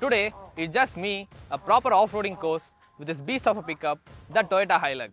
Today, it's just me, a proper off-roading course with this beast of a pickup, the Toyota Hilux.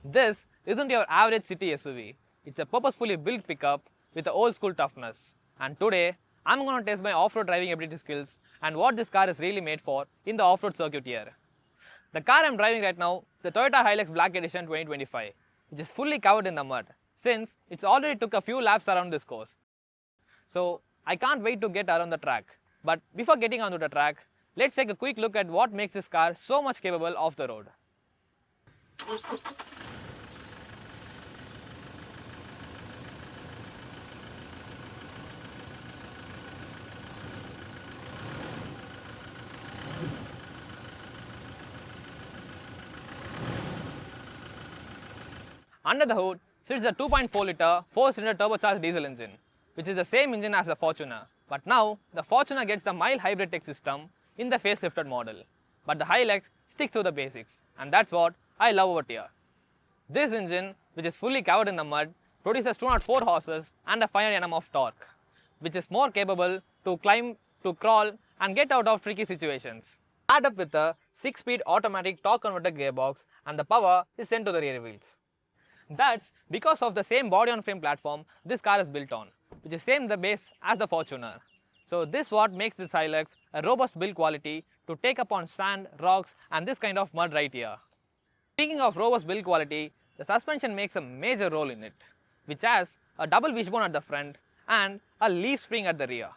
This isn't your average city SUV. It's a purposefully built pickup with an old school toughness. And today, I'm going to test my off-road driving ability skills and what this car is really made for in the off-road circuit here. The car I'm driving right now is the Toyota Hilux Black Edition 2025, which is fully covered in the mud since it's already took a few laps around this course. So I can't wait to get around the track. But before getting onto the track, let's take a quick look at what makes this car so much capable off the road. Under the hood sits the 2.4-litre 4-cylinder turbocharged diesel engine, which is the same engine as the Fortuner. But now, the Fortuner gets the mild hybrid tech system in the facelifted model. But the Hilux sticks to the basics, and that's what I love over here. This engine, which is fully covered in the mud, produces 204 horses and a 500 Nm of torque, which is more capable to climb, to crawl, and get out of tricky situations. Add up with a 6-speed automatic torque converter gearbox, and the power is sent to the rear wheels. That's because of the same body-on-frame platform this car is built on, which is same the base as the Fortuner. So this what makes this Hilux a robust build quality to take up on sand, rocks and this kind of mud right here. Speaking of robust build quality, the suspension makes a major role in it, which has a double wishbone at the front and a leaf spring at the rear.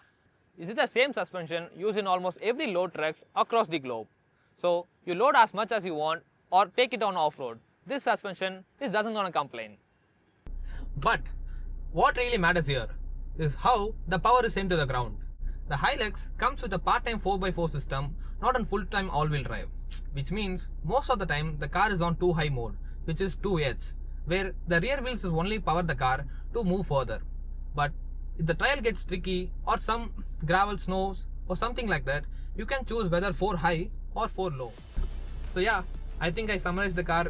This is the same suspension used in almost every load trucks across the globe. So you load as much as you want or take it on off-road. This suspension doesn't gonna complain. But what really matters here is how the power is sent to the ground. The Hilux comes with a part-time 4x4 system, not on full-time all-wheel drive, which means most of the time the car is on 2 high mode, which is 2H, where the rear wheels is only power the car to move further. But if the trail gets tricky or some gravel snows or something like that, you can choose whether 4 high or 4 low. So yeah, I think I summarized the car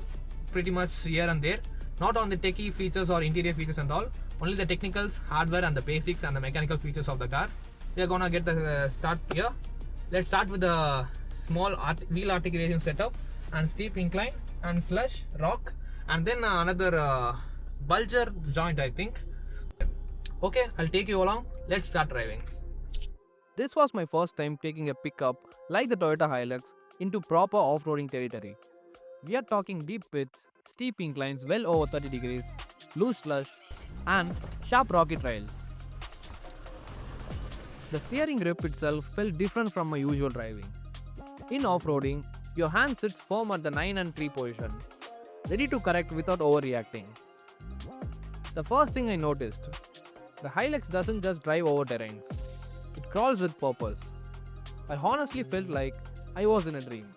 pretty much here and there, not on the techie features or interior features and all, only the technicals, hardware and the basics and the mechanical features of the car. We are gonna get the start here. Let's start with the small wheel articulation setup and steep incline and slush, rock, and then another bulger joint I think. Okay, I'll take you along. Let's start driving. This was my first time taking a pickup like the Toyota Hilux into proper off-roading territory. We are talking deep pits, steep inclines well over 30 degrees, loose slush, and sharp rocky trails. The steering grip itself felt different from my usual driving. In off-roading, your hand sits firm at the 9 and 3 position, ready to correct without overreacting. The first thing I noticed, the Hilux doesn't just drive over terrains, it crawls with purpose. I honestly felt like I was in a dream.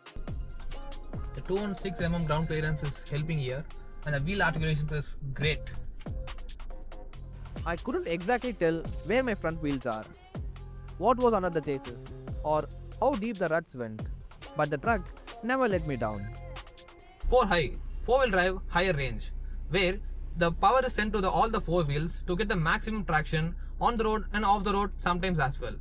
The 216 mm ground clearance is helping here and the wheel articulation is great. I couldn't exactly tell where my front wheels are, what was under the chassis, or how deep the ruts went, but the truck never let me down. 4 high, 4-wheel drive higher range, where the power is sent to all the 4 wheels to get the maximum traction on the road and off the road sometimes as well.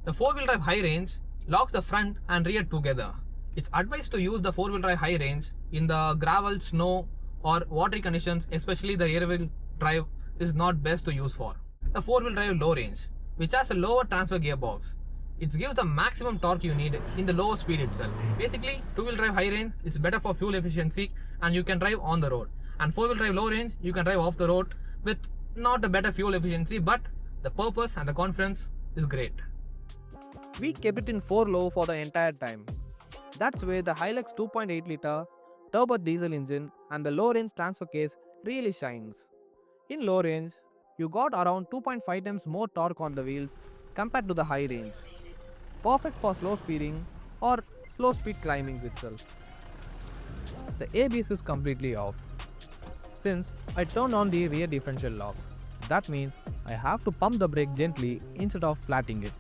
The 4-wheel drive high range locks the front and rear together. It's advised to use the 4-wheel drive high range in the gravel, snow or watery conditions, especially the rear wheel drive is not best to use for. The 4-wheel drive low range, which has a lower transfer gearbox, it gives the maximum torque you need in the lower speed itself. Basically, two-wheel drive high range is better for fuel efficiency and you can drive on the road. And four-wheel drive low range, you can drive off the road with not a better fuel efficiency, but the purpose and the confidence is great. We kept it in 4 low for the entire time. That's where the Hilux 2.8 liter turbo diesel engine and the low range transfer case really shines. In low range, you got around 2.5 times more torque on the wheels compared to the high range. Perfect for slow speeding or slow speed climbings itself. The ABS is completely off. Since I turned on the rear differential lock, that means I have to pump the brake gently instead of flatting it.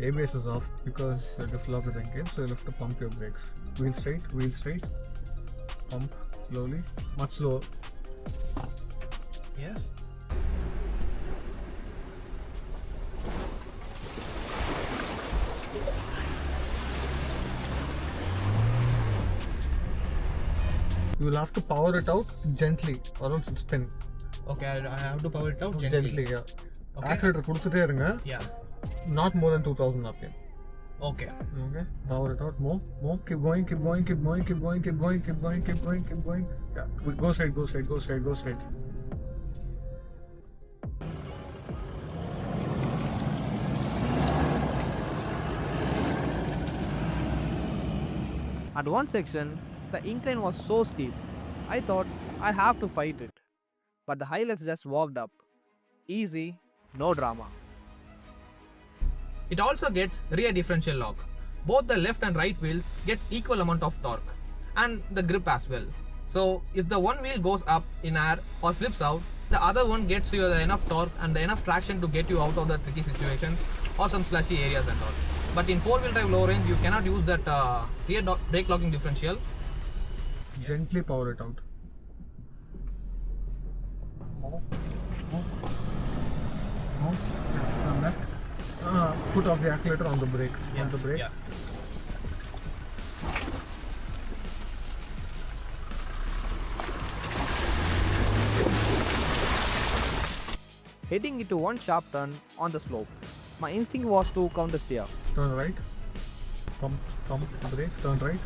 ABS is off because your diff lock is engaged, so you'll have to pump your brakes. Wheel straight, pump slowly, much slower. Yes. You will have to power it out gently or else it'll spin. Okay, I have to power it out Gently, yeah. Okay. Accelerator கொடுத்துட்டே இருங்க. Yeah. Not more than 2000 RPM. Okay. Okay. Power it out. More. Keep going. Yeah. Go straight. At one section, the incline was so steep, I thought I have to fight it. But the Hilux just walked up. Easy, no drama. It also gets rear differential lock. Both the left and right wheels gets equal amount of torque and the grip as well. So if the one wheel goes up in air or slips out, the other one gets you the enough torque and the enough traction to get you out of the tricky situations or some slushy areas and all. But in four-wheel drive low range, you cannot use that rear brake locking differential. Gently power it out. More. Turn left. Foot of the accelerator on the brake. On the brake. Yeah. Heading into one sharp turn on the slope, my instinct was to counter steer. Turn right. Pump the brake. Turn right.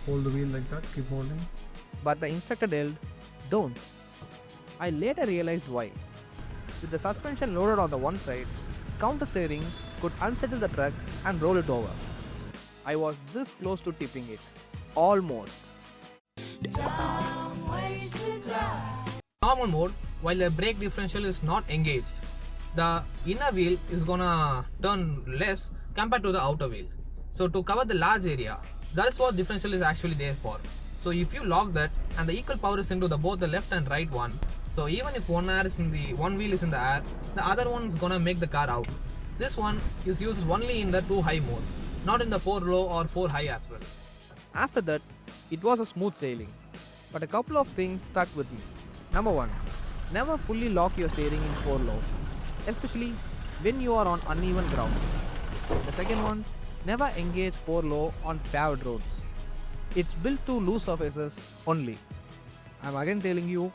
Hold the wheel like that. Keep holding. But the instructor yelled, "Don't." I later realized why. With the suspension loaded on the one side, counter steering could unsettle the truck and roll it over. I was this close to tipping it. Almost. Normal mode, while the brake differential is not engaged, the inner wheel is gonna turn less compared to the outer wheel. So to cover the large area, that's what differential is actually there for. So if you lock that and the equal power is into both the left and right one, so even if one wheel is in the air, the other one is gonna make the car out. This one is used only in the 2 high mode, not in the 4 low or 4 high as well. After that, it was a smooth sailing. But a couple of things stuck with me. Number 1. Never fully lock your steering in 4 low, especially when you are on uneven ground. The second one, never engage 4 low on paved roads. It's built to loose surfaces only. I'm again telling you,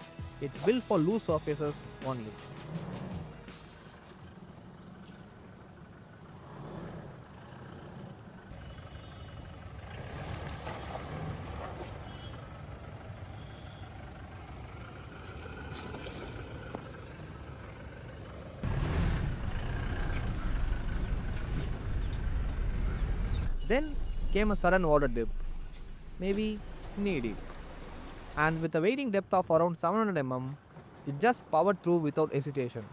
it's built for loose surfaces only. Then came a sudden water dip, maybe knee deep. And with a wading depth of around 700 mm, it just powered through without hesitation.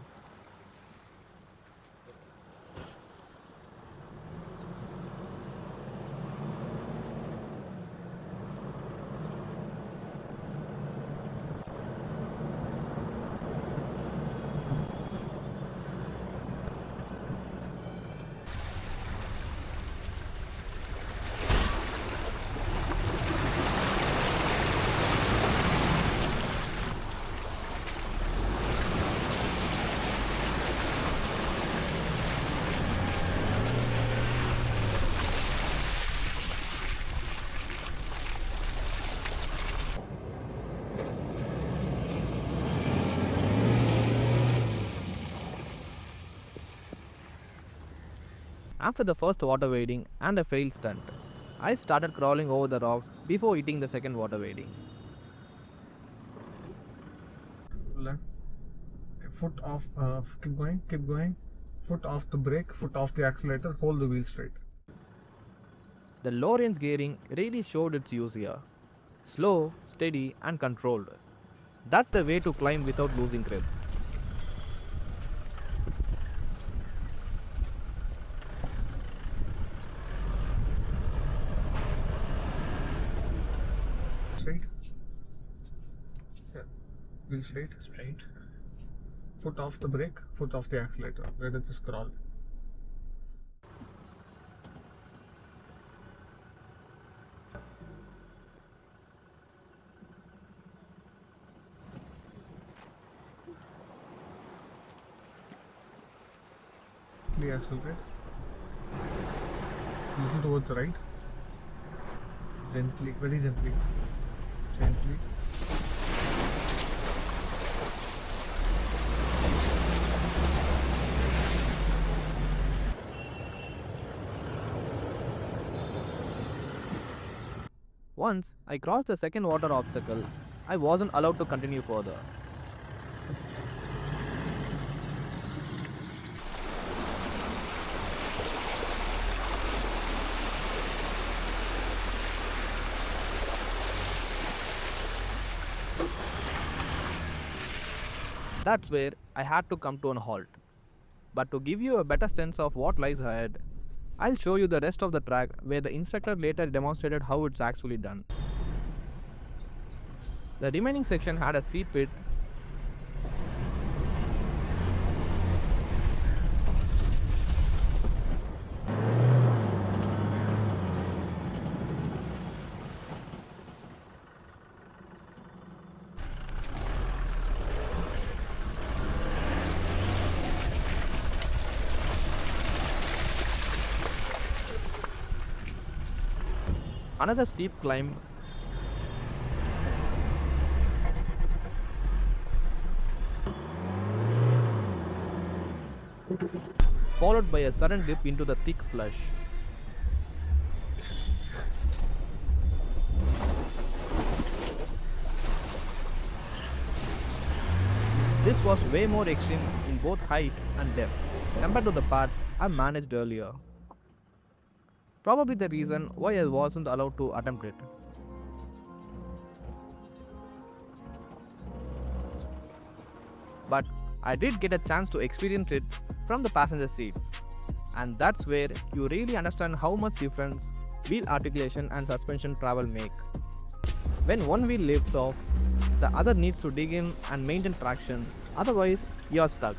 After the first water wading and a failed stunt, I started crawling over the rocks before hitting the second water wading. Left. Foot off, keep going. Foot off the brake, foot off the accelerator, hold the wheel straight. The low range gearing really showed its use here. Slow, steady and controlled. That's the way to climb without losing grip. Straight. Yeah. Wheel straight. Foot off the brake, foot off the accelerator. Let it just crawl. Accelerate. Listen towards the right. Gently, very gently. Once I crossed the second water obstacle, I wasn't allowed to continue further. That's where I had to come to a halt. But to give you a better sense of what lies ahead, I'll show you the rest of the track where the instructor later demonstrated how it's actually done. The remaining section had a seat pit, another steep climb, followed by a sudden dip into the thick slush. This was way more extreme in both height and depth compared to the parts I managed earlier. Probably the reason why I wasn't allowed to attempt it. But I did get a chance to experience it from the passenger seat, and that's where you really understand how much difference wheel articulation and suspension travel make. When one wheel lifts off, the other needs to dig in and maintain traction, otherwise you're stuck.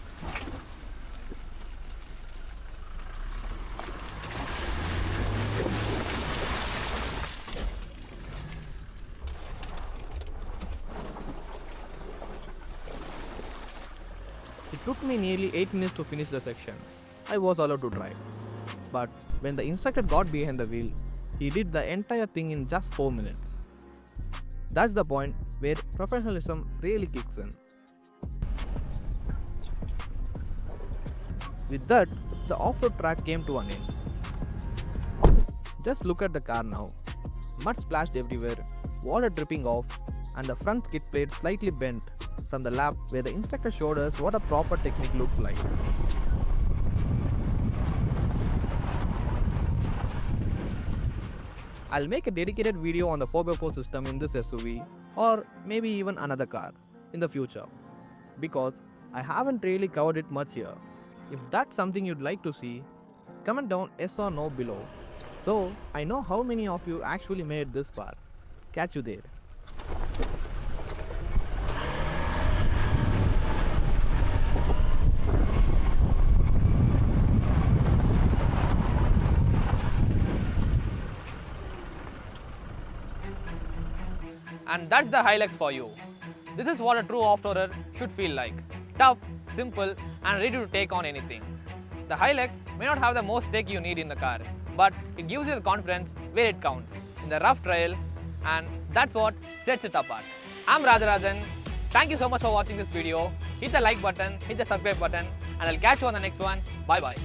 It took me nearly 8 minutes to finish the section. I was allowed to drive. But when the instructor got behind the wheel, he did the entire thing in just 4 minutes. That's the point where professionalism really kicks in. With that, the off-road track came to an end. Just look at the car now. Mud splashed everywhere, water dripping off, and the front skid plate slightly bent from the lap where the instructor showed us what a proper technique looks like. I'll make a dedicated video on the 4x4 system in this SUV or maybe even another car in the future, because I haven't really covered it much here. If that's something you'd like to see, comment down yes or no below, so I know how many of you actually made it this far. Catch you there. And that's the Hilux for you. This is what a true off-roader should feel like. Tough, simple and ready to take on anything. The Hilux may not have the most tech you need in the car, but it gives you the confidence where it counts, in the rough trail, and that's what sets it apart. I'm Rajarajan. Thank you so much for watching this video. Hit the like button, hit the subscribe button, and I'll catch you on the next one. Bye bye.